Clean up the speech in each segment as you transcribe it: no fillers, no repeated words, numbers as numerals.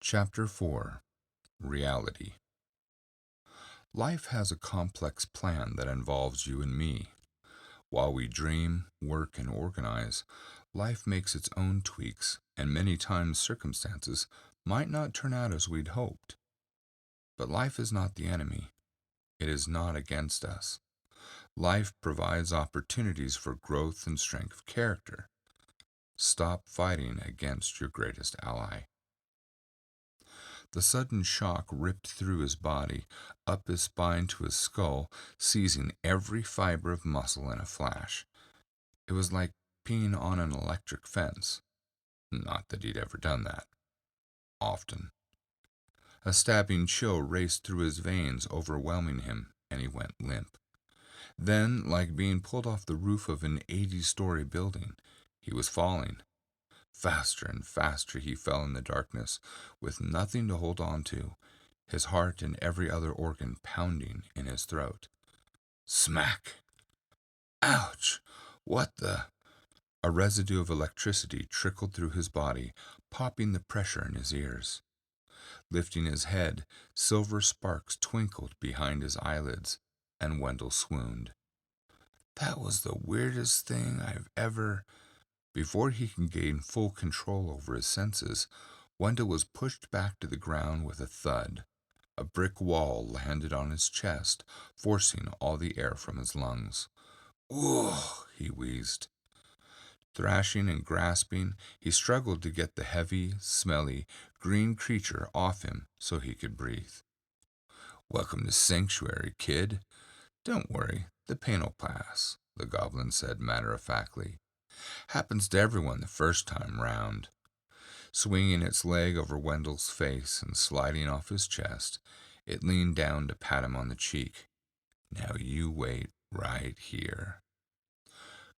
Chapter 4. Reality. Life has a complex plan that involves you and me. While we dream, work, and organize, life makes its own tweaks, and many times circumstances might not turn out as we'd hoped. But life is not the enemy. It is not against us. Life provides opportunities for growth and strength of character. Stop fighting against your greatest ally. The sudden shock ripped through his body, up his spine to his skull, seizing every fiber of muscle in a flash. It was like peeing on an electric fence. Not that he'd ever done that. Often. A stabbing chill raced through his veins, overwhelming him, and he went limp. Then, like being pulled off the roof of an 80-story building, he was falling. Faster and faster he fell in the darkness, with nothing to hold on to, his heart and every other organ pounding in his throat. Smack! Ouch! What the? A residue of electricity trickled through his body, popping the pressure in his ears. Lifting his head, silver sparks twinkled behind his eyelids, and Wendell swooned. That was the weirdest thing I've ever... Before he could gain full control over his senses, Wendell was pushed back to the ground with a thud. A brick wall landed on his chest, forcing all the air from his lungs. "Ooh," he wheezed. Thrashing and grasping, he struggled to get the heavy, smelly, green creature off him so he could breathe. "Welcome to Sanctuary, kid. Don't worry, the pain'll pass," the goblin said matter-of-factly. "Happens to everyone the first time round." Swinging its leg over Wendell's face and sliding off his chest, it leaned down to pat him on the cheek. "Now you wait right here."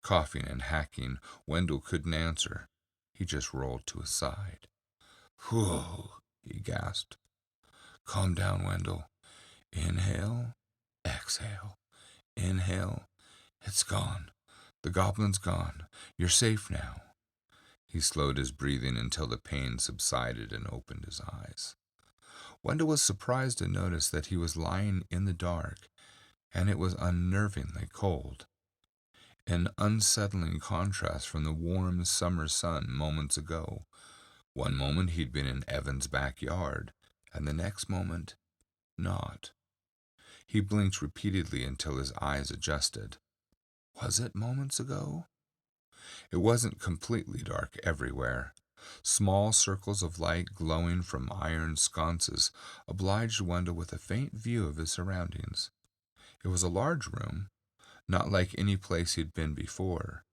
Coughing and hacking, Wendell couldn't answer. He just rolled to his side. "Whew," he gasped. "Calm down, Wendell. Inhale, exhale. Inhale. It's gone. The goblin's gone. You're safe now." He slowed his breathing until the pain subsided and opened his eyes. Wendell was surprised to notice that he was lying in the dark, and it was unnervingly cold. An unsettling contrast from the warm summer sun moments ago. One moment he'd been in Evan's backyard, and the next moment, not. He blinked repeatedly until his eyes adjusted. Was it moments ago? It wasn't completely dark everywhere. Small circles of light glowing from iron sconces obliged Wendell with a faint view of his surroundings. It was a large room, not like any place he'd been before.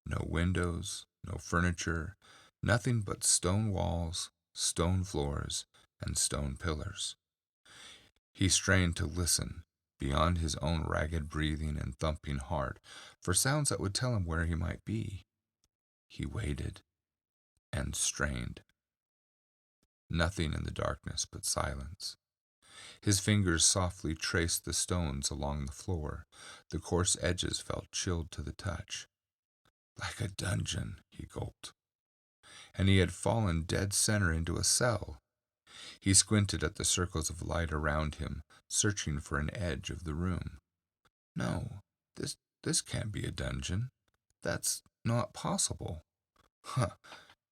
No windows, no furniture, nothing but stone walls, stone floors, and stone pillars. He strained to listen, beyond his own ragged breathing and thumping heart, for sounds that would tell him where he might be. He waited and strained. Nothing in the darkness but silence. His fingers softly traced the stones along the floor. The coarse edges felt chilled to the touch. Like a dungeon, he gulped. And he had fallen dead center into a cell. He squinted at the circles of light around him, searching for an edge of the room. No, this can't be a dungeon. That's not possible. Huh,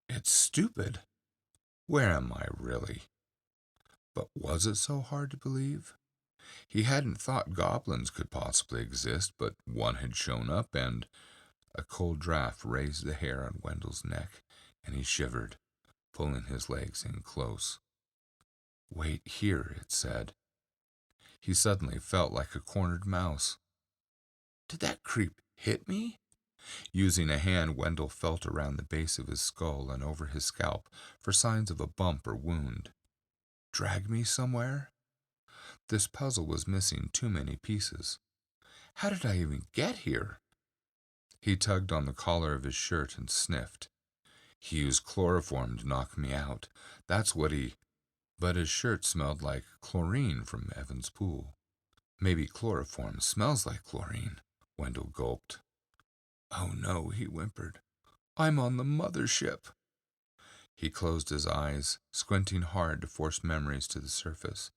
it's stupid. Where am I really? But was it so hard to believe? He hadn't thought goblins could possibly exist, but one had shown up, and... A cold draft raised the hair on Wendell's neck, and he shivered, pulling his legs in close. "Wait here," it said. He suddenly felt like a cornered mouse. Did that creep hit me? Using a hand, Wendell felt around the base of his skull and over his scalp for signs of a bump or wound. Drag me somewhere? This puzzle was missing too many pieces. How did I even get here? He tugged on the collar of his shirt and sniffed. He used chloroform to knock me out. That's what he... But his shirt smelled like chlorine from Evan's pool. Maybe chloroform smells like chlorine, Wendell gulped. Oh no, he whimpered. I'm on the mothership. He closed his eyes, squinting hard to force memories to the surface.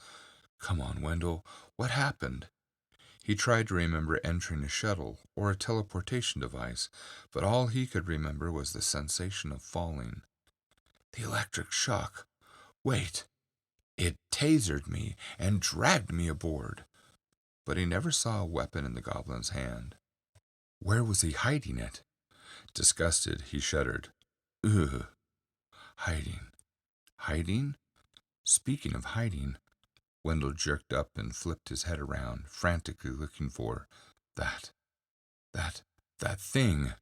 Come on, Wendell, what happened? He tried to remember entering a shuttle or a teleportation device, but all he could remember was the sensation of falling. The electric shock. Wait, it tasered me and dragged me aboard. But he never saw a weapon in the goblin's hand. Where was he hiding it? Disgusted, he shuddered. Ugh, hiding. Hiding? Speaking of hiding, Wendell jerked up and flipped his head around, frantically looking for that that thing.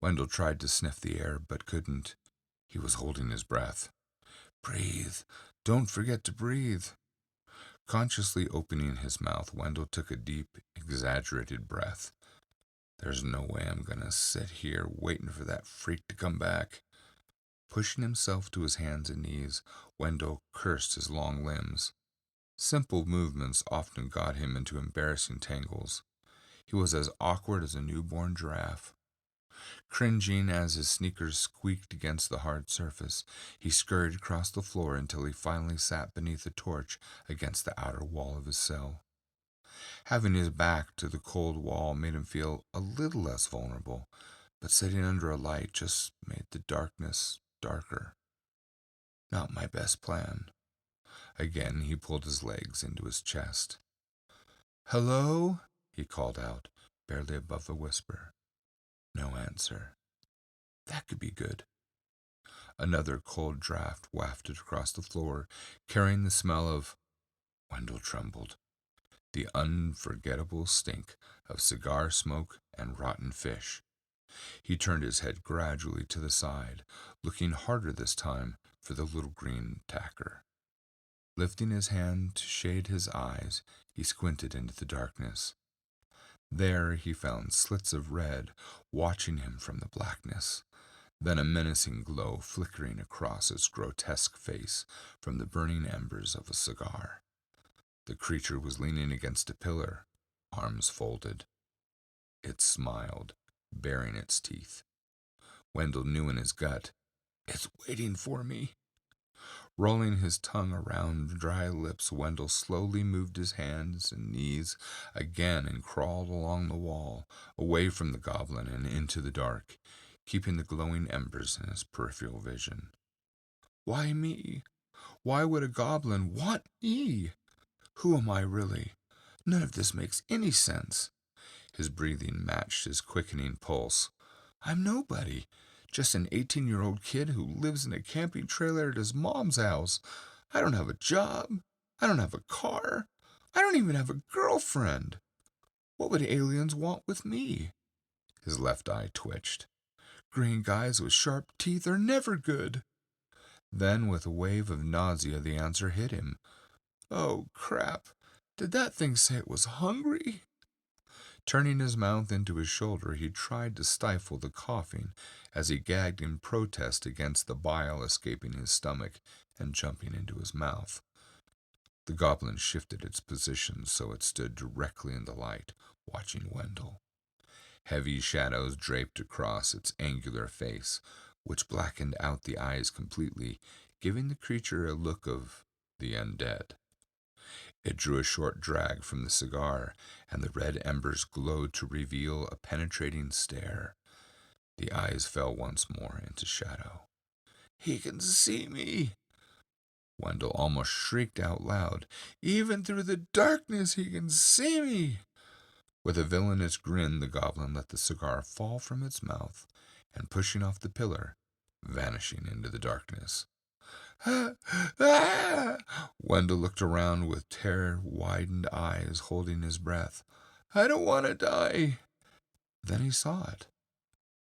Wendell tried to sniff the air, but couldn't. He was holding his breath. Breathe. Don't forget to breathe. Consciously opening his mouth, Wendell took a deep, exaggerated breath. There's no way I'm gonna sit here waiting for that freak to come back. Pushing himself to his hands and knees, Wendell cursed his long limbs. Simple movements often got him into embarrassing tangles. He was as awkward as a newborn giraffe. Cringing as his sneakers squeaked against the hard surface, he scurried across the floor until he finally sat beneath a torch against the outer wall of his cell. Having his back to the cold wall made him feel a little less vulnerable, but sitting under a light just made the darkness darker. Not my best plan. Again, he pulled his legs into his chest. Hello? He called out, barely above a whisper. No answer. That could be good. Another cold draft wafted across the floor, carrying the smell of... Wendell trembled. The unforgettable stink of cigar smoke and rotten fish. He turned his head gradually to the side, looking harder this time for the little green tacker. Lifting his hand to shade his eyes, he squinted into the darkness. There he found slits of red watching him from the blackness, then a menacing glow flickering across its grotesque face from the burning embers of a cigar. The creature was leaning against a pillar, arms folded. It smiled, baring its teeth. Wendell knew in his gut, it's waiting for me. Rolling his tongue around dry lips, Wendell slowly moved his hands and knees again and crawled along the wall, away from the goblin and into the dark, keeping the glowing embers in his peripheral vision. Why me? Why would a goblin want me? Who am I really? None of this makes any sense. His breathing matched his quickening pulse. I'm nobody. Just an 18-year-old kid who lives in a camping trailer at his mom's house. I don't have a job. I don't have a car. I don't even have a girlfriend. What would aliens want with me? His left eye twitched. Green guys with sharp teeth are never good. Then, with a wave of nausea, the answer hit him. Oh, crap. Did that thing say it was hungry? Turning his mouth into his shoulder, he tried to stifle the coughing as he gagged in protest against the bile escaping his stomach and jumping into his mouth. The goblin shifted its position so it stood directly in the light, watching Wendell. Heavy shadows draped across its angular face, which blackened out the eyes completely, giving the creature a look of the undead. It drew a short drag from the cigar, and the red embers glowed to reveal a penetrating stare. The eyes fell once more into shadow. He can see me! Wendell almost shrieked out loud. Even through the darkness he can see me! With a villainous grin, the goblin let the cigar fall from its mouth, and pushing off the pillar, vanishing into the darkness. Ah! Wendell looked around with terror-widened eyes, holding his breath. I don't want to die. Then he saw it.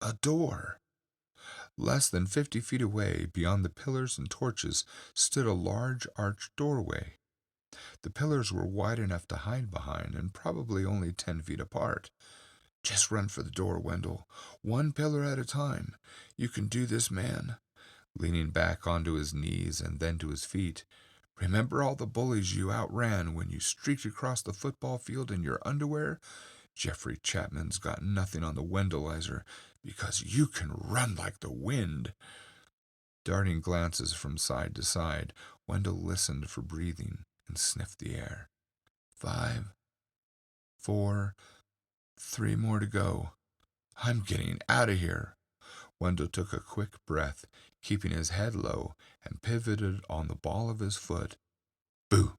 A door. Less than 50 feet away, beyond the pillars and torches, stood a large arched doorway. The pillars were wide enough to hide behind and probably only 10 feet apart. Just run for the door, Wendell. One pillar at a time. You can do this, man. Leaning back onto his knees and then to his feet. Remember all the bullies you outran when you streaked across the football field in your underwear? Jeffrey Chapman's got nothing on the Wendellizer because you can run like the wind. Darting glances from side to side, Wendell listened for breathing and sniffed the air. 5, 4, 3 more to go. I'm getting out of here. Wendell took a quick breath, keeping his head low, and pivoted on the ball of his foot. Boo!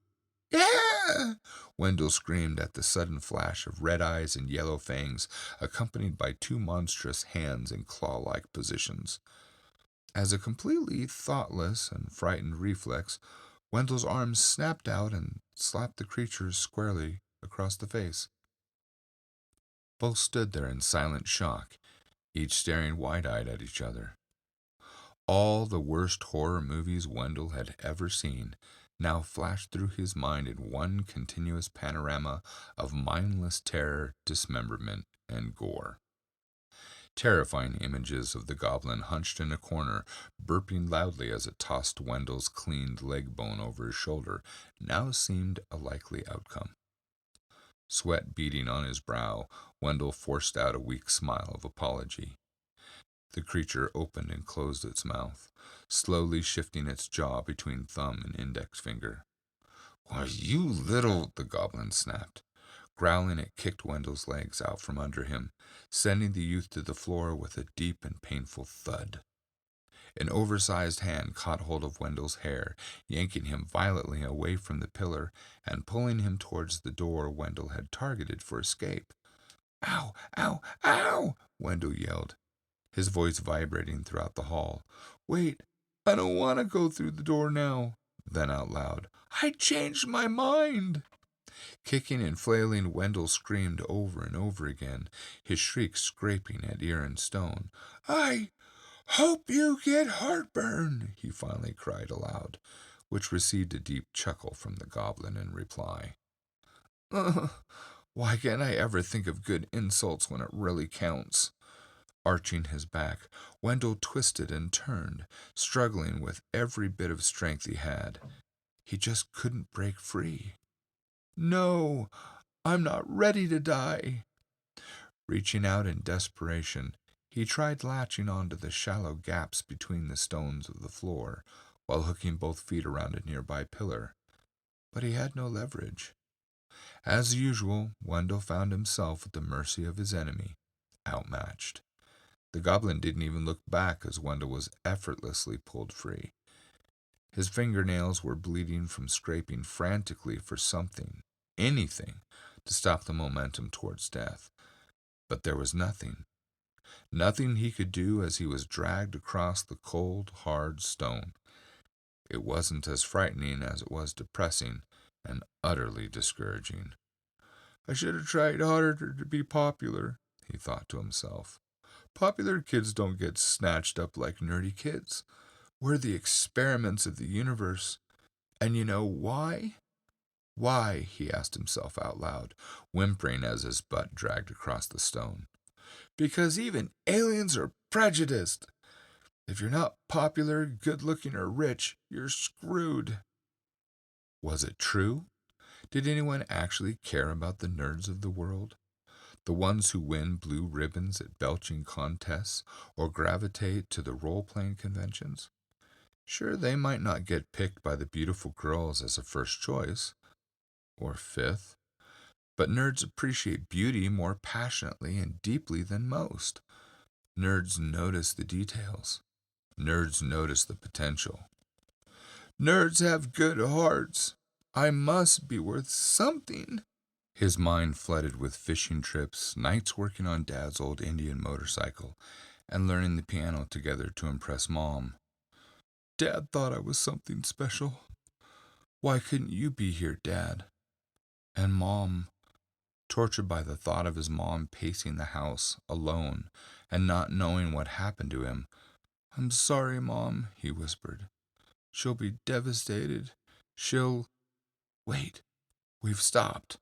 Yeah! Wendell screamed at the sudden flash of red eyes and yellow fangs, accompanied by 2 monstrous hands in claw-like positions. As a completely thoughtless and frightened reflex, Wendell's arms snapped out and slapped the creatures squarely across the face. Both stood there in silent shock, each staring wide-eyed at each other. All the worst horror movies Wendell had ever seen now flashed through his mind in one continuous panorama of mindless terror, dismemberment, and gore. Terrifying images of the goblin hunched in a corner, burping loudly as it tossed Wendell's cleaned leg bone over his shoulder, now seemed a likely outcome. Sweat beading on his brow, Wendell forced out a weak smile of apology. The creature opened and closed its mouth, slowly shifting its jaw between thumb and index finger. Why, you little, the goblin snapped. Growling, it kicked Wendell's legs out from under him, sending the youth to the floor with a deep and painful thud. An oversized hand caught hold of Wendell's hair, yanking him violently away from the pillar and pulling him towards the door Wendell had targeted for escape. Ow! Ow! Ow! Wendell yelled, his voice vibrating throughout the hall. Wait, I don't want to go through the door now. Then out loud, I changed my mind. Kicking and flailing, Wendell screamed over and over again, his shrieks scraping at ear and stone. I hope you get heartburn, he finally cried aloud, which received a deep chuckle from the goblin in reply. Why can't I ever think of good insults when it really counts? Arching his back, Wendell twisted and turned, struggling with every bit of strength he had. He just couldn't break free. No, I'm not ready to die. Reaching out in desperation, he tried latching onto the shallow gaps between the stones of the floor while hooking both feet around a nearby pillar. But he had no leverage. As usual, Wendell found himself at the mercy of his enemy, outmatched. The goblin didn't even look back as Wendell was effortlessly pulled free. His fingernails were bleeding from scraping frantically for something, anything, to stop the momentum towards death. But there was nothing. Nothing he could do as he was dragged across the cold, hard stone. It wasn't as frightening as it was depressing and utterly discouraging. I should have tried harder to be popular, he thought to himself. Popular kids don't get snatched up like nerdy kids. We're the experiments of the universe. And you know why? Why? He asked himself out loud, whimpering as his butt dragged across the stone. Because even aliens are prejudiced. If you're not popular, good-looking, or rich, you're screwed. Was it true? Did anyone actually care about the nerds of the world? The ones who win blue ribbons at belching contests or gravitate to the role-playing conventions? Sure, they might not get picked by the beautiful girls as a first choice, or fifth, but nerds appreciate beauty more passionately and deeply than most. Nerds notice the details. Nerds notice the potential. Nerds have good hearts. I must be worth something. His mind flooded with fishing trips, nights working on Dad's old Indian motorcycle, and learning the piano together to impress Mom. Dad thought I was something special. Why couldn't you be here, Dad? And Mom, tortured by the thought of his mom pacing the house, alone, and not knowing what happened to him. I'm sorry, Mom, he whispered. She'll be devastated. Wait, we've stopped.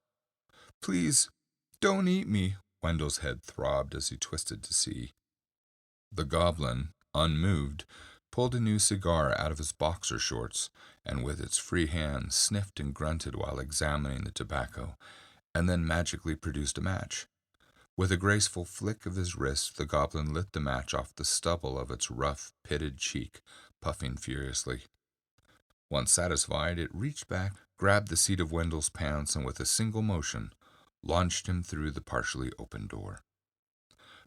Please, don't eat me. Wendell's head throbbed as he twisted to see. The goblin, unmoved, pulled a new cigar out of his boxer shorts, and with its free hand sniffed and grunted while examining the tobacco, and then magically produced a match. With a graceful flick of his wrist, the goblin lit the match off the stubble of its rough, pitted cheek, puffing furiously. Once satisfied, it reached back, grabbed the seat of Wendell's pants, and with a single motion, launched him through the partially open door.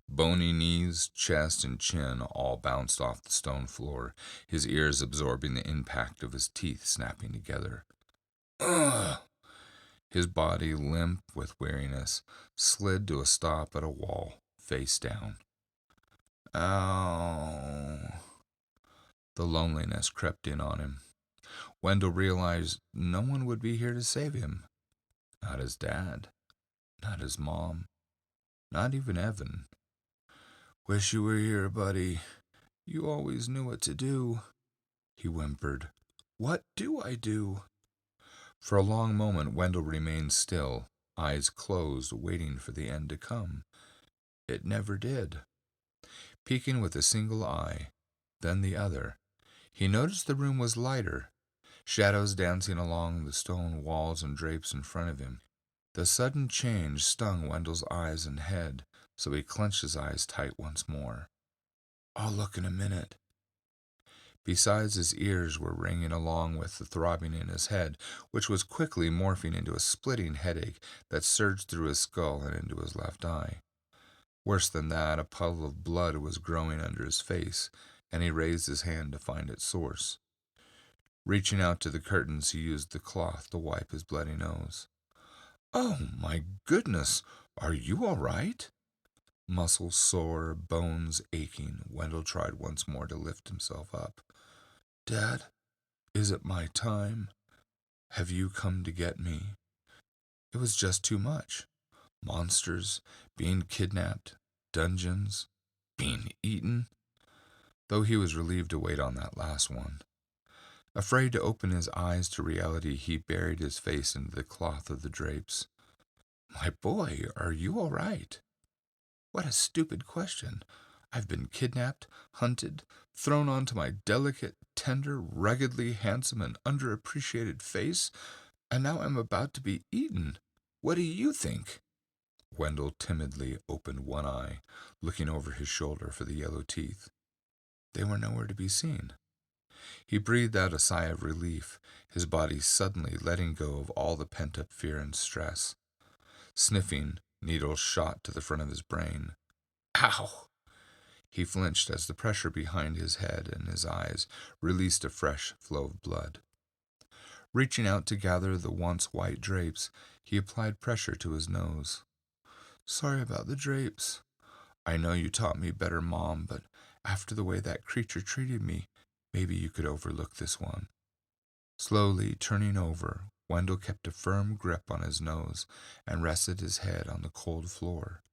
Bony knees, chest, and chin all bounced off the stone floor, his ears absorbing the impact of his teeth snapping together. Ugh! His body, limp with weariness, slid to a stop at a wall, face down. Ow! The loneliness crept in on him. Wendell realized no one would be here to save him. Not his dad, not his mom, not even Evan. Wish you were here, buddy. You always knew what to do, he whimpered. What do I do? For a long moment, Wendell remained still, eyes closed, waiting for the end to come. It never did. Peeking with a single eye, then the other, he noticed the room was lighter, shadows dancing along the stone walls and drapes in front of him. The sudden change stung Wendell's eyes and head, so he clenched his eyes tight once more. I'll look in a minute. Besides, his ears were ringing along with the throbbing in his head, which was quickly morphing into a splitting headache that surged through his skull and into his left eye. Worse than that, a puddle of blood was growing under his face, and he raised his hand to find its source. Reaching out to the curtains, he used the cloth to wipe his bloody nose. Oh, my goodness! Are you all right? Muscles sore, bones aching, Wendell tried once more to lift himself up. Dad, is it my time? Have you come to get me? It was just too much. Monsters, being kidnapped, dungeons, being eaten. Though he was relieved to wait on that last one. Afraid to open his eyes to reality, he buried his face into the cloth of the drapes. My boy, are you all right? What a stupid question. I've been kidnapped, hunted, thrown onto my delicate, tender, ruggedly handsome, and underappreciated face, and now I'm about to be eaten. What do you think? Wendell timidly opened one eye, looking over his shoulder for the yellow teeth. They were nowhere to be seen. He breathed out a sigh of relief, his body suddenly letting go of all the pent-up fear and stress. Sniffing, needles shot to the front of his brain. Ow! He flinched as the pressure behind his head and his eyes released a fresh flow of blood. Reaching out to gather the once white drapes, he applied pressure to his nose. Sorry about the drapes. I know you taught me better, Mom, but after the way that creature treated me, maybe you could overlook this one. Slowly turning over, Wendell kept a firm grip on his nose and rested his head on the cold floor.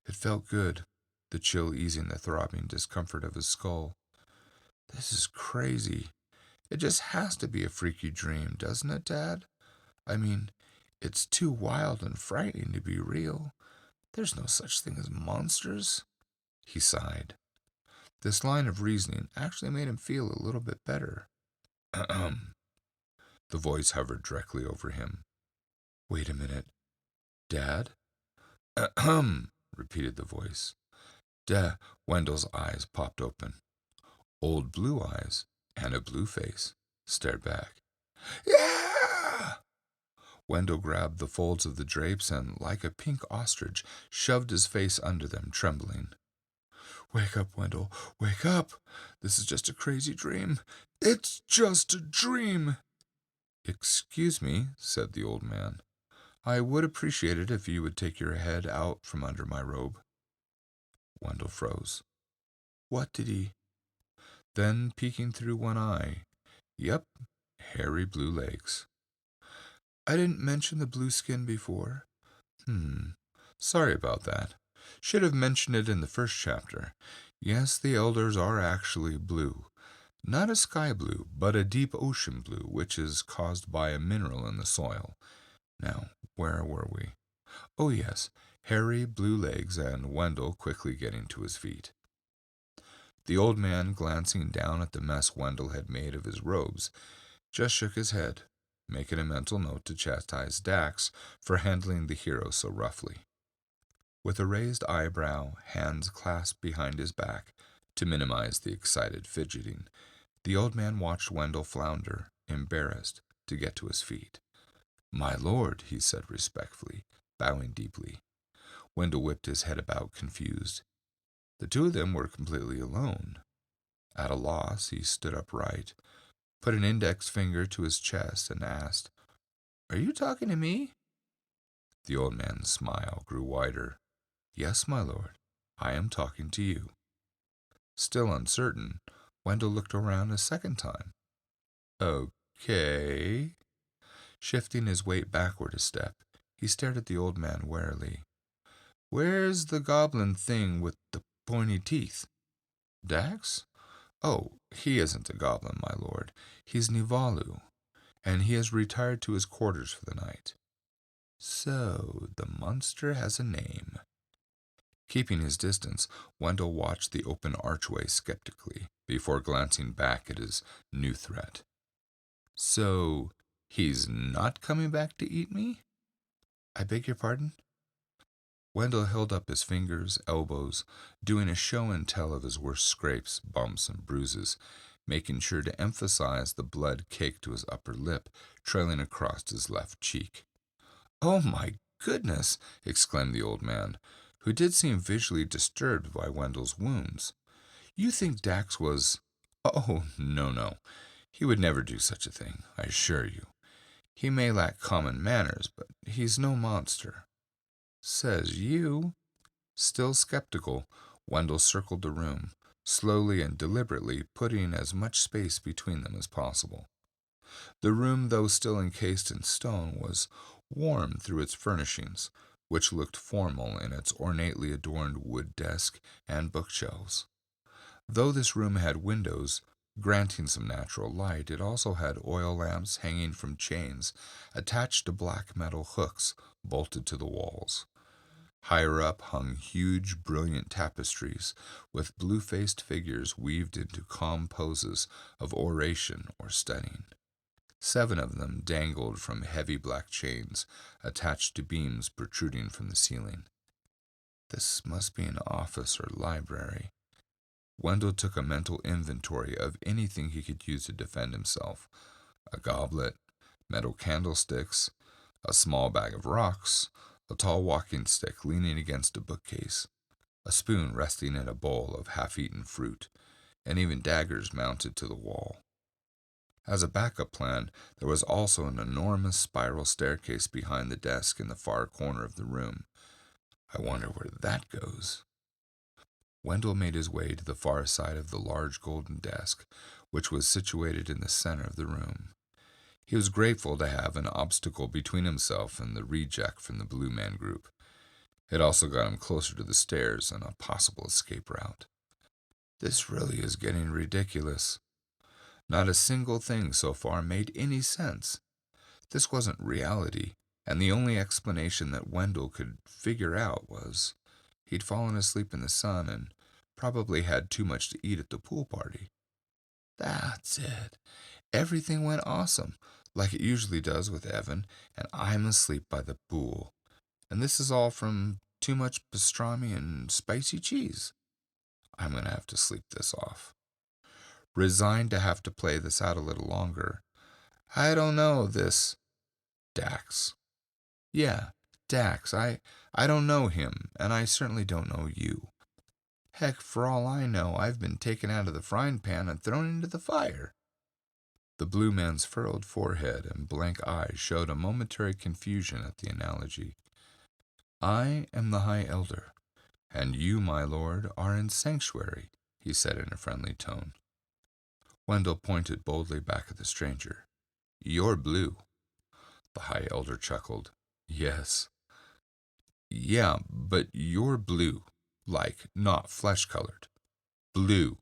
It felt good, the chill easing the throbbing discomfort of his skull. This is crazy. It just has to be a freaky dream, doesn't it, Dad? I mean, it's too wild and frightening to be real. There's no such thing as monsters. He sighed. This line of reasoning actually made him feel a little bit better. Ahem. The voice hovered directly over him. Wait a minute. Dad? Ahem, repeated the voice. Wendell's eyes popped open. Old blue eyes and a blue face stared back. Yeah! Wendell grabbed the folds of the drapes and, like a pink ostrich, shoved his face under them, trembling. Wake up, Wendell. Wake up. This is just a crazy dream. It's just a dream. Excuse me, said the old man. I would appreciate it if you would take your head out from under my robe. Wendell froze. What did he? Then, peeking through one eye, yep, hairy blue legs. I didn't mention the blue skin before. Sorry about that. Should have mentioned it in the first chapter. Yes, the elders are actually blue. Not a sky blue, but a deep ocean blue, which is caused by a mineral in the soil. Now, where were we? Oh yes, hairy blue legs and Wendell quickly getting to his feet. The old man, glancing down at the mess Wendell had made of his robes, just shook his head, making a mental note to chastise Dax for handling the hero so roughly. With a raised eyebrow, hands clasped behind his back to minimize the excited fidgeting, The old man watched Wendell flounder, embarrassed, to get to his feet. "My lord," he said respectfully, bowing deeply. Wendell whipped his head about, confused. The two of them were completely alone. At a loss, he stood upright, put an index finger to his chest, and asked, "Are you talking to me?" The old man's smile grew wider. "Yes, my lord, I am talking to you." Still uncertain, Wendell looked around a second time. "Okay." Shifting his weight backward a step, he stared at the old man warily. "Where's the goblin thing with the pointy teeth?" "Dax? Oh, he isn't a goblin, my lord. He's Nivalu, and he has retired to his quarters for the night." "So, the monster has a name." Keeping his distance, Wendell watched the open archway skeptically before glancing back at his new threat. "So, he's not coming back to eat me?" "I beg your pardon?" Wendell held up his fingers, elbows, doing a show and tell of his worst scrapes, bumps, and bruises, making sure to emphasize the blood caked to his upper lip, trailing across his left cheek. "Oh, my goodness!" exclaimed the old man, who did seem visually disturbed by Wendell's wounds. "You think Dax was—" "Oh, no. He would never do such a thing, I assure you. He may lack common manners, but he's no monster." "Says you." Still skeptical, Wendell circled the room, slowly and deliberately putting as much space between them as possible. The room, though still encased in stone, was warm through its furnishings, which looked formal in its ornately adorned wood desk and bookshelves. Though this room had windows, granting some natural light, it also had oil lamps hanging from chains attached to black metal hooks bolted to the walls. Higher up hung huge, brilliant tapestries with blue-faced figures weaved into calm poses of oration or studying. 7 of them dangled from heavy black chains attached to beams protruding from the ceiling. This must be an office or library. Wendell took a mental inventory of anything he could use to defend himself. A goblet, metal candlesticks, a small bag of rocks, a tall walking stick leaning against a bookcase, a spoon resting in a bowl of half-eaten fruit, and even daggers mounted to the wall. As a backup plan, there was also an enormous spiral staircase behind the desk in the far corner of the room. I wonder where that goes. Wendell made his way to the far side of the large golden desk, which was situated in the center of the room. He was grateful to have an obstacle between himself and the reject from the Blue Man group. It also got him closer to the stairs and a possible escape route. This really is getting ridiculous. Not a single thing so far made any sense. This wasn't reality, and the only explanation that Wendell could figure out was he'd fallen asleep in the sun and probably had too much to eat at the pool party. That's it. Everything went awesome, like it usually does with Evan, and I'm asleep by the pool. And this is all from too much pastrami and spicy cheese. I'm going to have to sleep this off. Resigned to have to play this out a little longer. I don't know this. Dax. Yeah, Dax. I don't know him, and I certainly don't know you. Heck, for all I know, I've been taken out of the frying pan and thrown into the fire. The blue man's furrowed forehead and blank eyes showed a momentary confusion at the analogy. I am the High Elder, and you, my lord, are in sanctuary, he said in a friendly tone. Wendell pointed boldly back at the stranger. You're blue. The High Elder chuckled. Yes. Yeah, but you're blue, like not flesh-colored. Blue.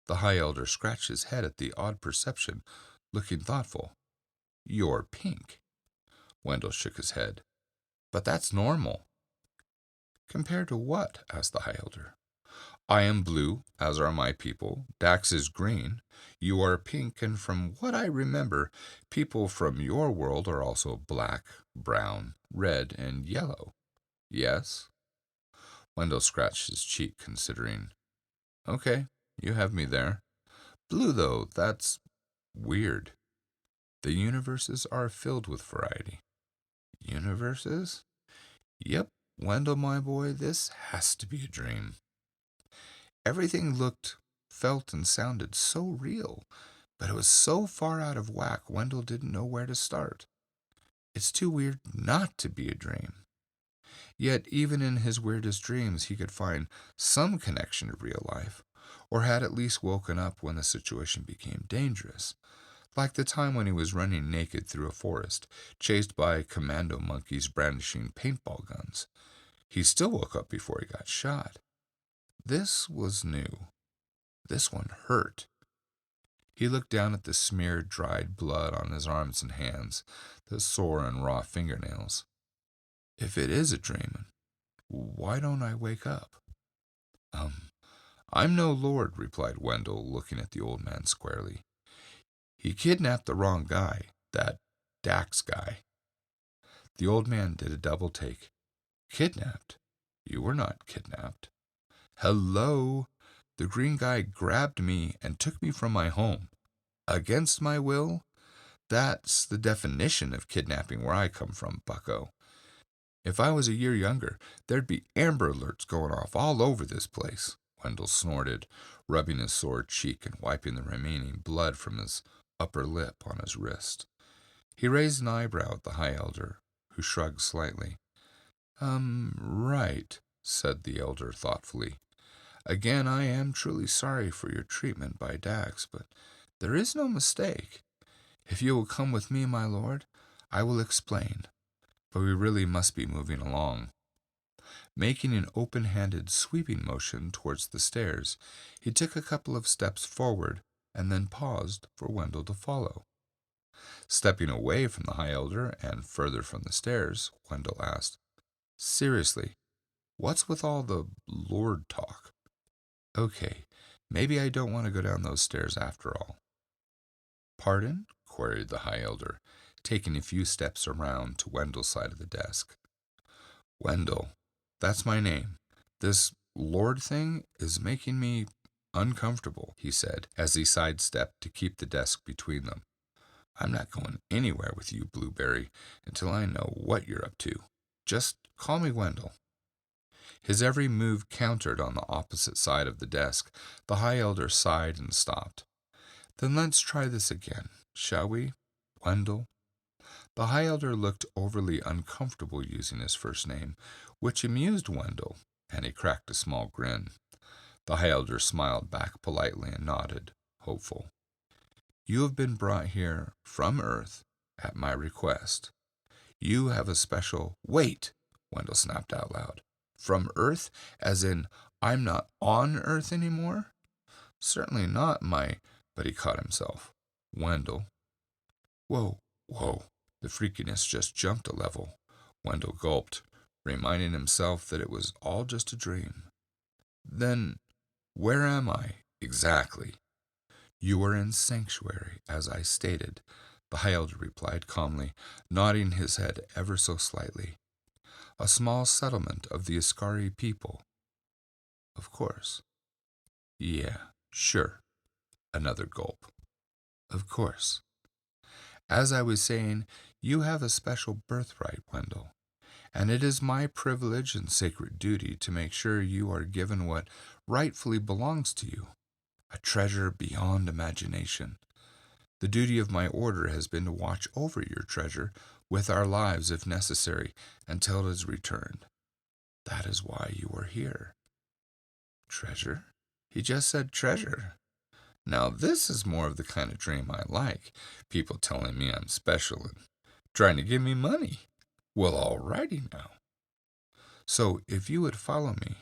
The High Elder scratched his head at the odd perception, looking thoughtful. You're pink. Wendell shook his head. But that's normal. Compared to what? Asked the High Elder. I am blue, as are my people. Dax is green. You are pink, and from what I remember, people from your world are also black, brown, red, and yellow. Yes? Wendell scratched his cheek, considering. Okay, you have me there. Blue, though, that's weird. The universes are filled with variety. Universes? Yep, Wendell, my boy, this has to be a dream. Everything looked, felt, and sounded so real, but it was so far out of whack, Wendell didn't know where to start. It's too weird not to be a dream. Yet, even in his weirdest dreams, he could find some connection to real life, or had at least woken up when the situation became dangerous, like the time when he was running naked through a forest, chased by commando monkeys brandishing paintball guns. He still woke up before he got shot. This was new. This one hurt. He looked down at the smeared, dried blood on his arms and hands, the sore and raw fingernails. If it is a dream, why don't I wake up? I'm no lord, replied Wendell, looking at the old man squarely. He kidnapped the wrong guy, that Dax guy. The old man did a double take. Kidnapped? You were not kidnapped. Hello? The green guy grabbed me and took me from my home. Against my will? That's the definition of kidnapping where I come from, bucko. If I was a year younger, there'd be Amber Alerts going off all over this place, Wendell snorted, rubbing his sore cheek and wiping the remaining blood from his upper lip on his wrist. He raised an eyebrow at the high elder, who shrugged slightly. Right, said the elder thoughtfully. Again, I am truly sorry for your treatment by Dax, but there is no mistake. If you will come with me, my lord, I will explain. But we really must be moving along. Making an open-handed sweeping motion towards the stairs, he took a couple of steps forward and then paused for Wendell to follow. Stepping away from the high elder and further from the stairs, Wendell asked, Seriously, what's with all the lord talk? Okay, maybe I don't want to go down those stairs after all. Pardon? Queried the high elder, taking a few steps around to Wendell's side of the desk. Wendell, that's my name. This lord thing is making me uncomfortable, he said, as he sidestepped to keep the desk between them. I'm not going anywhere with you, Blueberry, until I know what you're up to. Just call me Wendell. His every move countered on the opposite side of the desk. The high elder sighed and stopped. Then let's try this again, shall we, Wendell? The high elder looked overly uncomfortable using his first name, which amused Wendell, and he cracked a small grin. The high elder smiled back politely and nodded, hopeful. You have been brought here from Earth at my request. You have a special— Wait, Wendell snapped out loud. From Earth, as in I'm not on Earth anymore? Certainly not, But he caught himself. Wendell. Whoa. The freakiness just jumped a level. Wendell gulped, reminding himself that it was all just a dream. Then, where am I, exactly? You are in Sanctuary, as I stated, the high elder replied calmly, nodding his head ever so slightly. A small settlement of the Ascari people. Of course. Yeah, sure. Another gulp. Of course. As I was saying, you have a special birthright, Wendell, and it is my privilege and sacred duty to make sure you are given what rightfully belongs to you, a treasure beyond imagination. The duty of my order has been to watch over your treasure with our lives if necessary until it is returned. That is why you are here. Treasure? He just said treasure. Now this is more of the kind of dream I like. People telling me I'm special and trying to give me money. Well, alrighty now. So if you would follow me.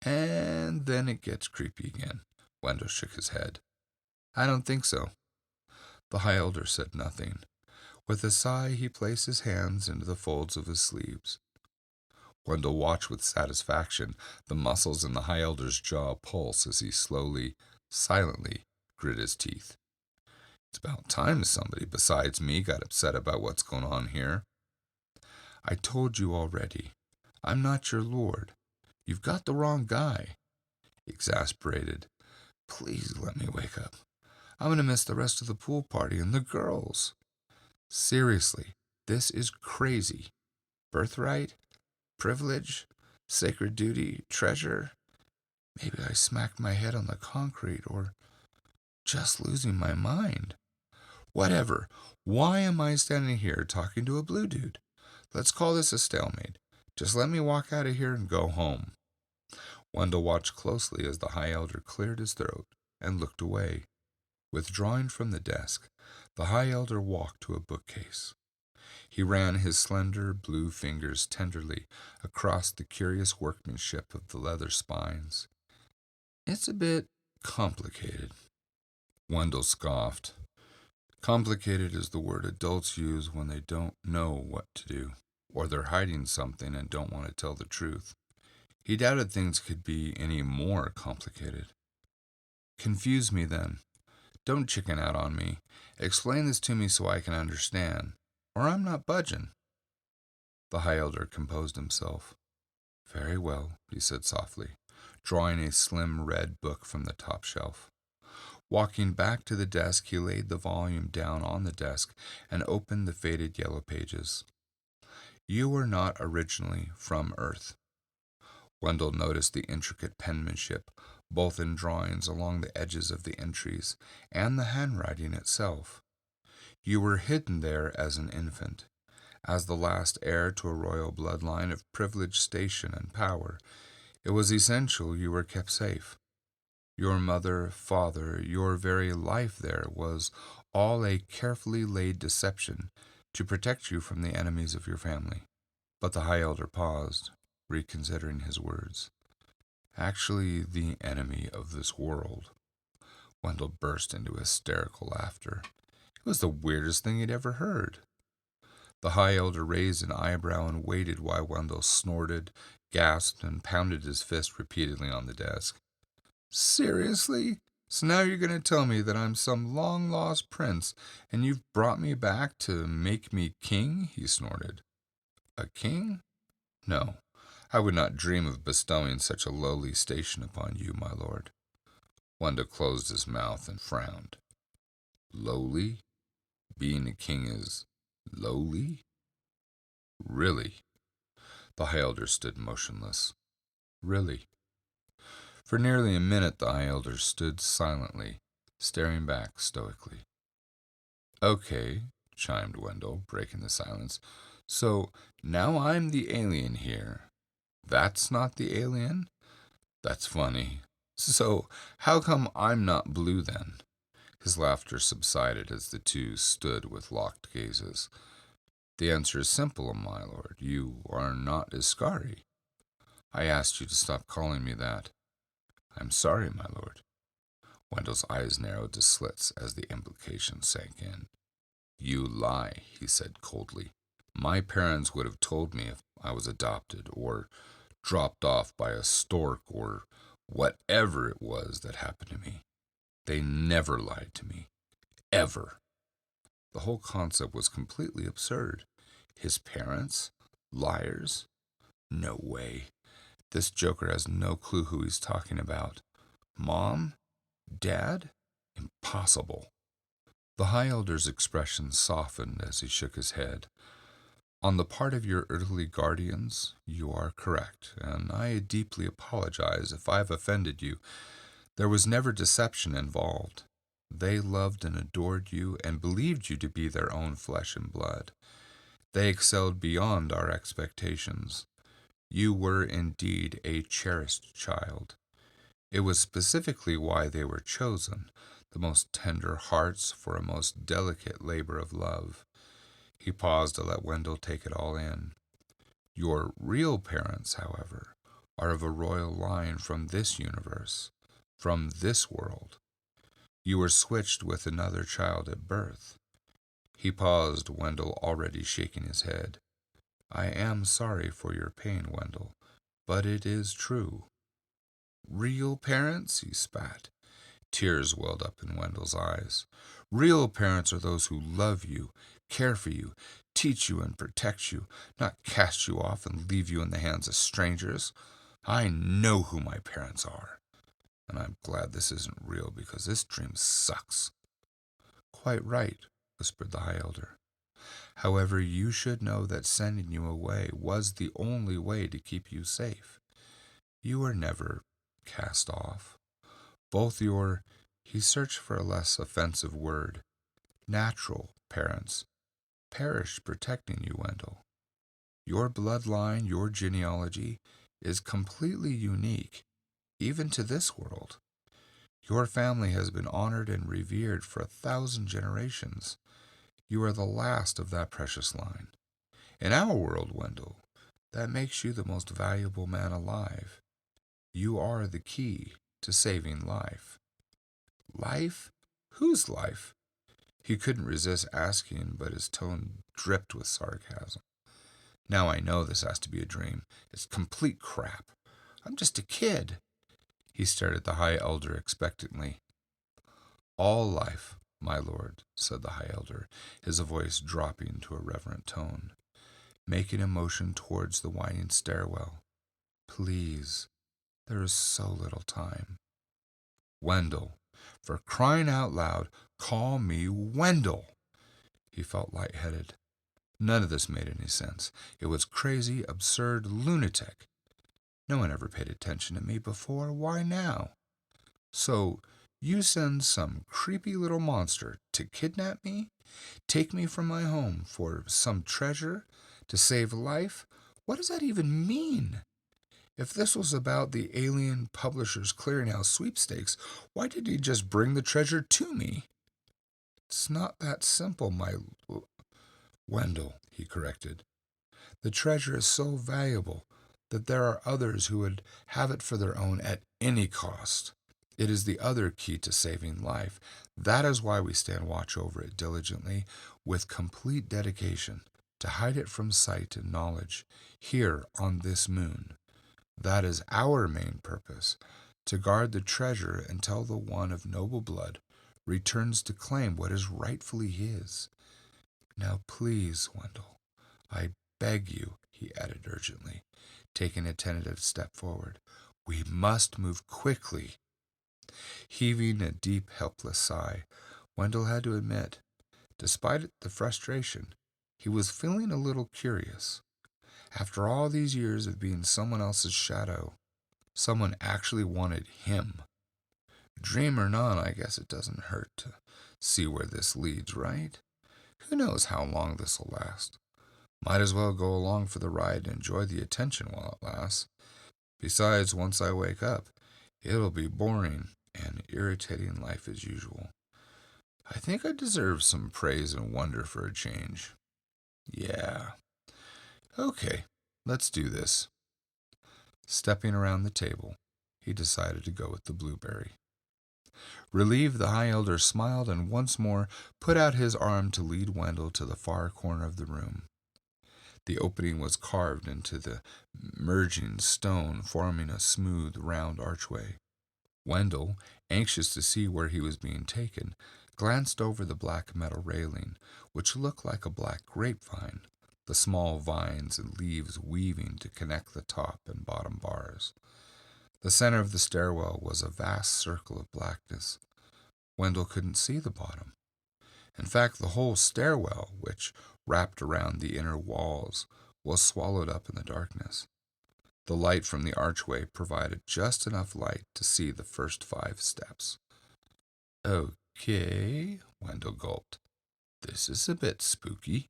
And then it gets creepy again. Wendell shook his head. I don't think so. The high elder said nothing. With a sigh, he placed his hands into the folds of his sleeves. Wendell watched with satisfaction the muscles in the high elder's jaw pulse as he slowly, silently grit his teeth. It's about time somebody besides me got upset about what's going on here. I told you already. I'm not your lord. You've got the wrong guy. Exasperated. Please let me wake up. I'm going to miss the rest of the pool party and the girls. Seriously, this is crazy. Birthright? Privilege? Sacred duty? Treasure? Maybe I smacked my head on the concrete or just losing my mind. Whatever. Why am I standing here talking to a blue dude? Let's call this a stalemate. Just let me walk out of here and go home. Wendell watched closely as the High Elder cleared his throat and looked away. Withdrawing from the desk, the High Elder walked to a bookcase. He ran his slender blue fingers tenderly across the curious workmanship of the leather spines. It's a bit complicated. Wendell scoffed. Complicated is the word adults use when they don't know what to do, or they're hiding something and don't want to tell the truth. He doubted things could be any more complicated. Confuse me then. Don't chicken out on me. Explain this to me so I can understand, or I'm not budging. The High Elder composed himself. Very well, he said softly, drawing a slim red book from the top shelf. Walking back to the desk, he laid the volume down on the desk and opened the faded yellow pages. You were not originally from Earth. Wendell noticed the intricate penmanship, both in drawings along the edges of the entries and the handwriting itself. You were hidden there as an infant. As the last heir to a royal bloodline of privileged station and power, it was essential you were kept safe. Your mother, father, your very life there was all a carefully laid deception to protect you from the enemies of your family. But the High Elder paused, reconsidering his words. Actually, the enemy of this world. Wendell burst into hysterical laughter. It was the weirdest thing he'd ever heard. The High Elder raised an eyebrow and waited while Wendell snorted, gasped, and pounded his fist repeatedly on the desk. Seriously? So now you're going to tell me that I'm some long-lost prince, and you've brought me back to make me king? He snorted. A king? No, I would not dream of bestowing such a lowly station upon you, my lord. Wendell closed his mouth and frowned. Lowly? Being a king is lowly? Really? The High Elder stood motionless. Really? For nearly a minute the High Elder stood silently, staring back stoically. Okay, chimed Wendell, breaking the silence. So now I'm the alien here. That's not the alien? That's funny. So how come I'm not blue then? His laughter subsided as the two stood with locked gazes. The answer is simple, my lord. You are not Iskari. I asked you to stop calling me that. I'm sorry, my lord. Wendell's eyes narrowed to slits as the implication sank in. You lie, he said coldly. My parents would have told me if I was adopted or dropped off by a stork or whatever it was that happened to me. They never lied to me. Ever. The whole concept was completely absurd. His parents? Liars? No way. This joker has no clue who he's talking about. Mom? Dad? Impossible. The High Elder's expression softened as he shook his head. On the part of your earthly guardians, you are correct, and I deeply apologize if I have offended you. There was never deception involved. They loved and adored you and believed you to be their own flesh and blood. They excelled beyond our expectations. You were indeed a cherished child. It was specifically why they were chosen, the most tender hearts for a most delicate labor of love. He paused to let Wendell take it all in. Your real parents, however, are of a royal line from this universe, from this world. You were switched with another child at birth. He paused, Wendell already shaking his head. I am sorry for your pain, Wendell, but it is true. Real parents? He spat. Tears welled up in Wendell's eyes. Real parents are those who love you, care for you, teach you and protect you, not cast you off and leave you in the hands of strangers. I know who my parents are, and I'm glad this isn't real because this dream sucks. quite right," whispered the High Elder. "However, you should know that sending you away was the only way to keep you safe. You were never cast off. Both your," he searched for a less offensive word, "natural parents perished protecting you, Wendell. Your bloodline, your genealogy, is completely unique, even to this world. Your family has been honored and revered for 1,000 generations. You are the last of that precious line. In our world, Wendell, that makes you the most valuable man alive. You are the key to saving life." "Life? Whose life?" He couldn't resist asking, but his tone dripped with sarcasm. "Now I know this has to be a dream. It's complete crap. I'm just a kid." He stared at the High Elder expectantly. "All life, my lord," said the High Elder, his voice dropping to a reverent tone, making a motion towards the winding stairwell. "Please, there is so little time." "Wendell, for crying out loud, call me Wendell." He felt lightheaded. None of this made any sense. It was crazy, absurd, lunatic. No one ever paid attention to me before. Why now? "So, you send some creepy little monster to kidnap me? Take me from my home for some treasure? To save life? What does that even mean? If this was about the Alien Publishers Clearinghouse sweepstakes, why didn't he just bring the treasure to me?" "It's not that simple, my Wendell," he corrected. "The treasure is so valuable that there are others who would have it for their own at any cost. It is the other key to saving life. That is why we stand watch over it diligently, with complete dedication, to hide it from sight and knowledge, here on this moon. That is our main purpose, to guard the treasure until the one of noble blood returns to claim what is rightfully his. Now please, Wendell, I beg you," he added urgently, taking a tentative step forward, "we must move quickly." Heaving a deep, helpless sigh, Wendell had to admit, despite the frustration, he was feeling a little curious. After all these years of being someone else's shadow, someone actually wanted him. Dream or not, I guess it doesn't hurt to see where this leads, right? Who knows how long this will last? Might as well go along for the ride and enjoy the attention while it lasts. Besides, once I wake up, it'll be boring and irritating life as usual. I think I deserve some praise and wonder for a change. Yeah. Okay, let's do this." Stepping around the table, he decided to go with the blueberry. Relieved, the High Elder smiled and once more put out his arm to lead Wendell to the far corner of the room. The opening was carved into the merging stone, forming a smooth, round archway. Wendell, anxious to see where he was being taken, glanced over the black metal railing, which looked like a black grapevine, the small vines and leaves weaving to connect the top and bottom bars. The center of the stairwell was a vast circle of blackness. Wendell couldn't see the bottom. In fact, the whole stairwell, which wrapped around the inner walls, was swallowed up in the darkness. The light from the archway provided just enough light to see the first 5 steps. "Okay," Wendell gulped. "This is a bit spooky."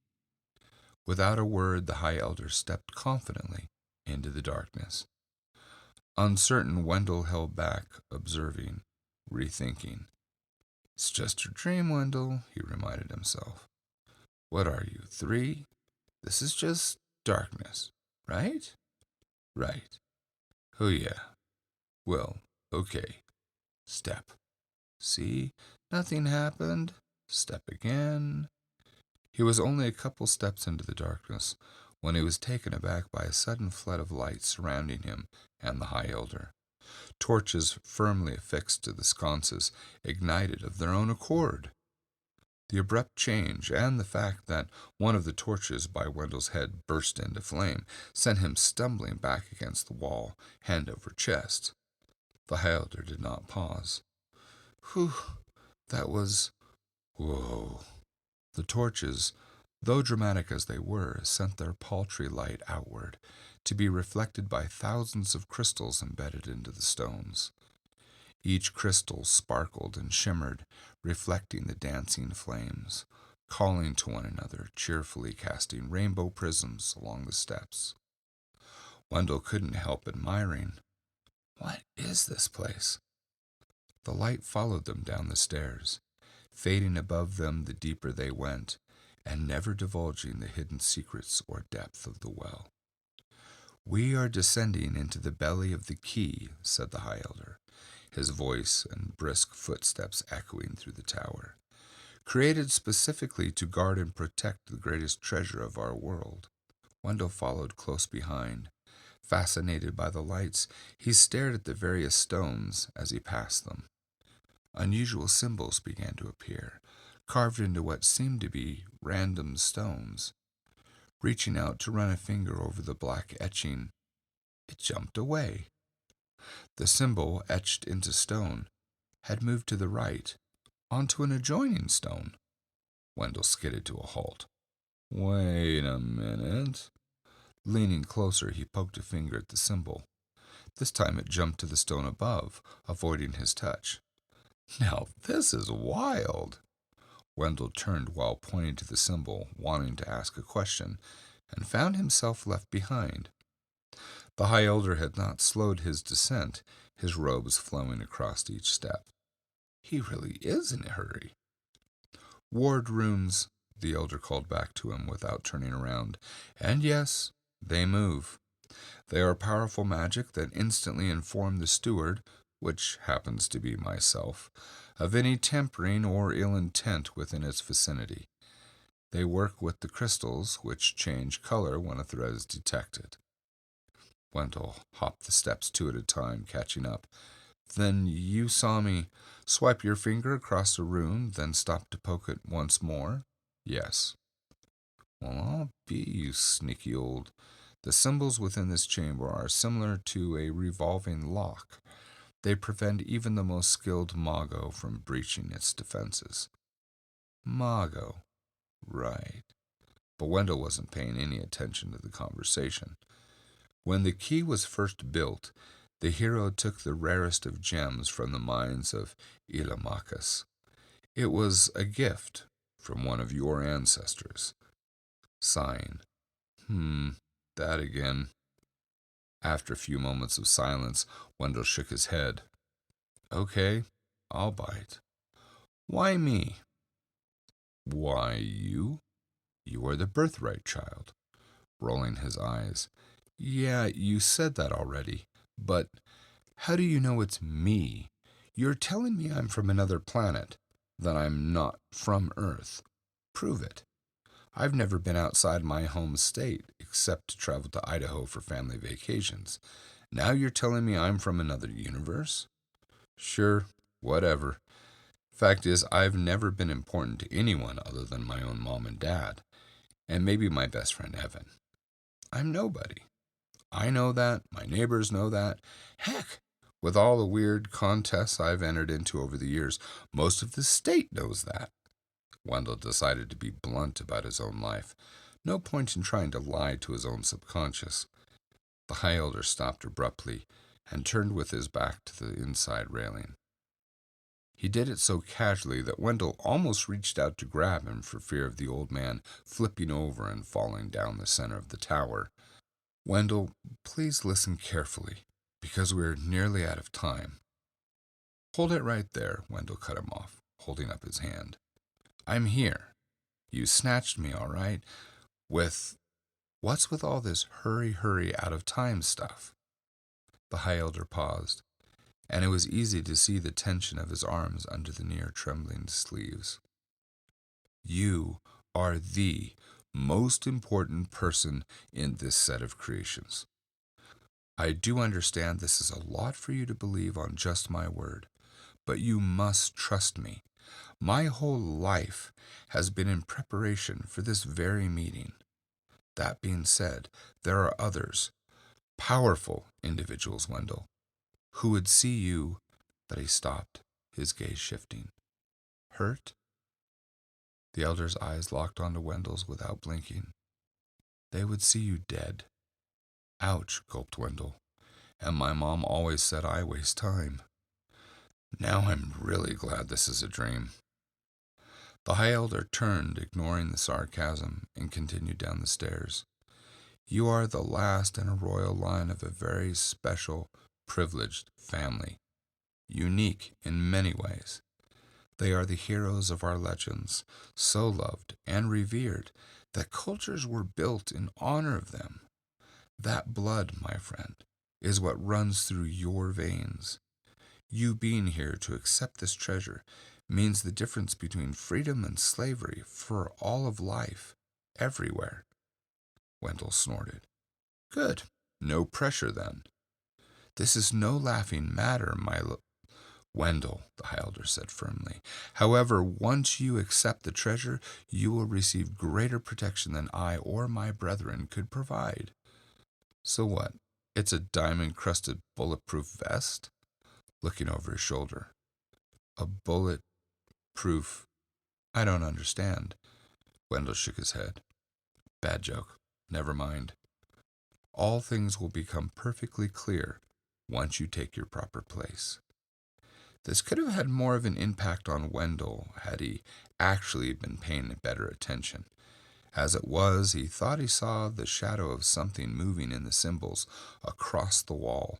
Without a word, the High Elder stepped confidently into the darkness. Uncertain, Wendell held back, observing, rethinking. "It's just a dream, Wendell," he reminded himself. "What are you, 3? This is just darkness, right?" "Right. Oh, yeah. Well, okay. Step. See? Nothing happened. Step again." He was only a couple steps into the darkness when he was taken aback by a sudden flood of light surrounding him and the High Elder. Torches firmly affixed to the sconces ignited of their own accord. The abrupt change, and the fact that one of the torches by Wendell's head burst into flame, sent him stumbling back against the wall, hand over chest. The High Elder did not pause. "Whew, that was Whoa. The torches, though dramatic as they were, sent their paltry light outward, to be reflected by thousands of crystals embedded into the stones. Each crystal sparkled and shimmered, reflecting the dancing flames, calling to one another, cheerfully casting rainbow prisms along the steps. Wendell couldn't help admiring. What is this place? The light followed them down the stairs, fading above them the deeper they went, and never divulging the hidden secrets or depth of the well. "We are descending into the belly of the key," said the High Elder, his voice and brisk footsteps echoing through the tower, "created specifically to guard and protect the greatest treasure of our world." Wendell followed close behind. Fascinated by the lights, he stared at the various stones as he passed them. Unusual symbols began to appear, carved into what seemed to be random stones. Reaching out to run a finger over the black etching, it jumped away. The symbol, etched into stone, had moved to the right, onto an adjoining stone. Wendell skidded to a halt. "Wait a minute." Leaning closer, he poked a finger at the symbol. This time it jumped to the stone above, avoiding his touch. "Now this is wild." Wendell turned while pointing to the symbol, wanting to ask a question, and found himself left behind. The High Elder had not slowed his descent, his robes flowing across each step. "He really is in a hurry." "Ward runes," the Elder called back to him without turning around. "And yes, they move. They are powerful magic that instantly inform the steward, which happens to be myself, of any tampering or ill intent within its vicinity. They work with the crystals, which change color when a threat is detected." Wendell hopped the steps two at a time, catching up. "Then you saw me swipe your finger across a rune, then stop to poke it once more?" "Yes." "Well, I'll be you sneaky old. The symbols within this chamber are similar to a revolving lock. They prevent even the most skilled mago from breaching its defenses." "Mago. Right." But Wendell wasn't paying any attention to the conversation. When the key was first built, the hero took the rarest of gems from the mines of Ilamachus. It was a gift from one of your ancestors. Sighing. That again." After a few moments of silence, Wendell shook his head. "Okay, I'll bite." "Why me?" "Why you? You are the birthright child." Rolling his eyes. "Yeah, you said that already, but how do you know it's me? You're telling me I'm from another planet, that I'm not from Earth. Prove it. I've never been outside my home state, except to travel to Idaho for family vacations. Now you're telling me I'm from another universe?" "Sure, whatever. Fact is, I've never been important to anyone other than my own mom and dad, and maybe my best friend Evan. I'm nobody. I know that, my neighbors know that. Heck, with all the weird contests I've entered into over the years, most of the state knows that." Wendell decided to be blunt about his own life. No point in trying to lie to his own subconscious. The High Elder stopped abruptly and turned with his back to the inside railing. He did it so casually that Wendell almost reached out to grab him for fear of the old man flipping over and falling down the center of the tower. "Wendell, please listen carefully, because we're nearly out of time." "Hold it right there," Wendell cut him off, holding up his hand. "I'm here. You snatched me, all right? What's with all this hurry out of time stuff?" The High Elder paused, and it was easy to see the tension of his arms under the near trembling sleeves. "You are the most important person in this set of creations. I do understand this is a lot for you to believe on just my word, but you must trust me. My whole life has been in preparation for this very meeting. That being said, there are others, powerful individuals, Wendell, who would see you." But he stopped, his gaze shifting. "Hurt The elder's eyes locked onto Wendell's without blinking. They would see you dead. Ouch, gulped Wendell. And my mom always said I waste time. Now I'm really glad this is a dream. The high elder turned, ignoring the sarcasm, and continued down the stairs. You are the last in a royal line of a very special, privileged family, unique in many ways. They are the heroes of our legends, so loved and revered that cultures were built in honor of them. That blood, my friend, is what runs through your veins. You being here to accept this treasure means the difference between freedom and slavery for all of life, everywhere. Wendell snorted. Good. No pressure, then. This is no laughing matter, Wendell, the high elder said firmly. However, once you accept the treasure, you will receive greater protection than I or my brethren could provide. So what? It's a diamond-crusted bulletproof vest? Looking over his shoulder. A bulletproof... I don't understand. Wendell shook his head. Bad joke. Never mind. All things will become perfectly clear once you take your proper place. This could have had more of an impact on Wendell had he actually been paying better attention. As it was, he thought he saw the shadow of something moving in the symbols across the wall,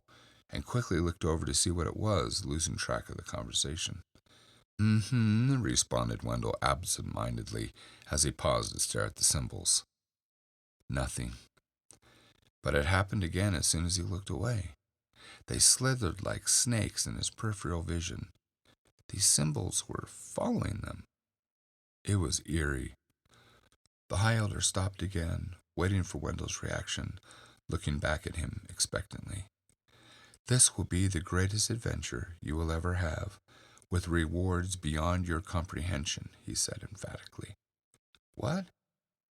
and quickly looked over to see what it was, losing track of the conversation. Responded Wendell absent-mindedly as he paused to stare at the symbols. Nothing. But it happened again as soon as he looked away. They slithered like snakes in his peripheral vision. These symbols were following them. It was eerie. The high elder stopped again, waiting for Wendell's reaction, looking back at him expectantly. This will be the greatest adventure you will ever have, with rewards beyond your comprehension, he said emphatically. What?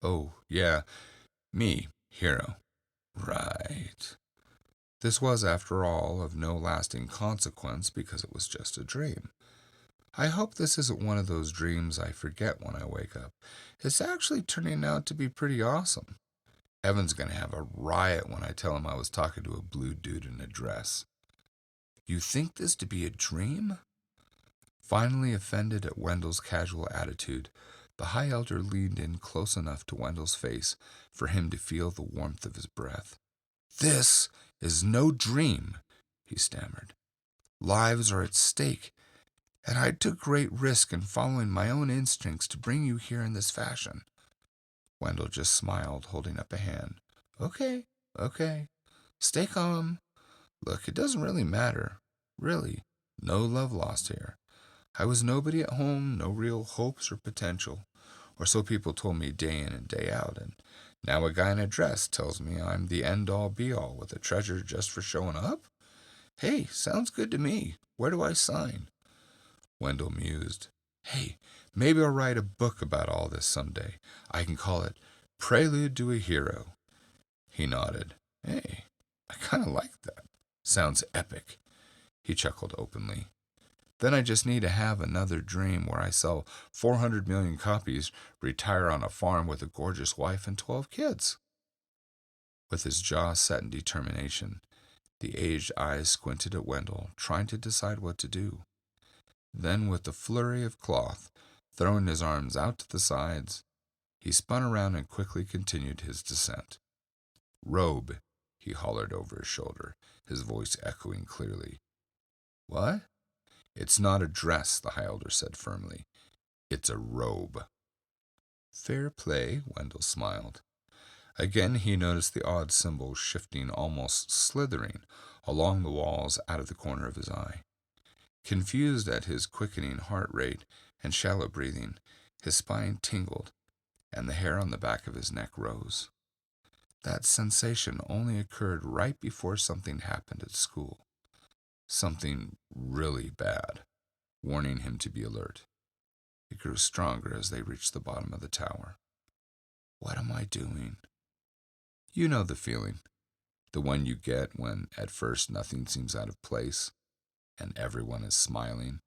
Oh, yeah, me, hero. Right. This was, after all, of no lasting consequence because it was just a dream. I hope this isn't one of those dreams I forget when I wake up. It's actually turning out to be pretty awesome. Evan's going to have a riot when I tell him I was talking to a blue dude in a dress. You think this to be a dream? Finally offended at Wendell's casual attitude, the high elder leaned in close enough to Wendell's face for him to feel the warmth of his breath. This is no dream, he stammered. Lives are at stake, and I took great risk in following my own instincts to bring you here in this fashion. Wendell just smiled, holding up a hand. Okay. Stay calm. Look, it doesn't really matter. Really, no love lost here. I was nobody at home, no real hopes or potential, or so people told me day in and day out, and now a guy in a dress tells me I'm the end-all be-all with a treasure just for showing up? Hey, sounds good to me. Where do I sign? Wendell mused. Hey, maybe I'll write a book about all this someday. I can call it Prelude to a Hero. He nodded. Hey, I kind of like that. Sounds epic. He chuckled openly. Then I just need to have another dream where I sell 400 million copies, retire on a farm with a gorgeous wife and 12 kids. With his jaw set in determination, the aged eyes squinted at Wendell, trying to decide what to do. Then, with a flurry of cloth, throwing his arms out to the sides, he spun around and quickly continued his descent. Robe, he hollered over his shoulder, his voice echoing clearly. What? It's not a dress, the high elder said firmly. It's a robe. Fair play, Wendell smiled. Again he noticed the odd symbols shifting, almost slithering, along the walls out of the corner of his eye. Confused at his quickening heart rate and shallow breathing, his spine tingled, and the hair on the back of his neck rose. That sensation only occurred right before something happened at school. Something really bad, warning him to be alert. It grew stronger as they reached the bottom of the tower. What am I doing? You know the feeling, the one you get when at first nothing seems out of place, and everyone is smiling.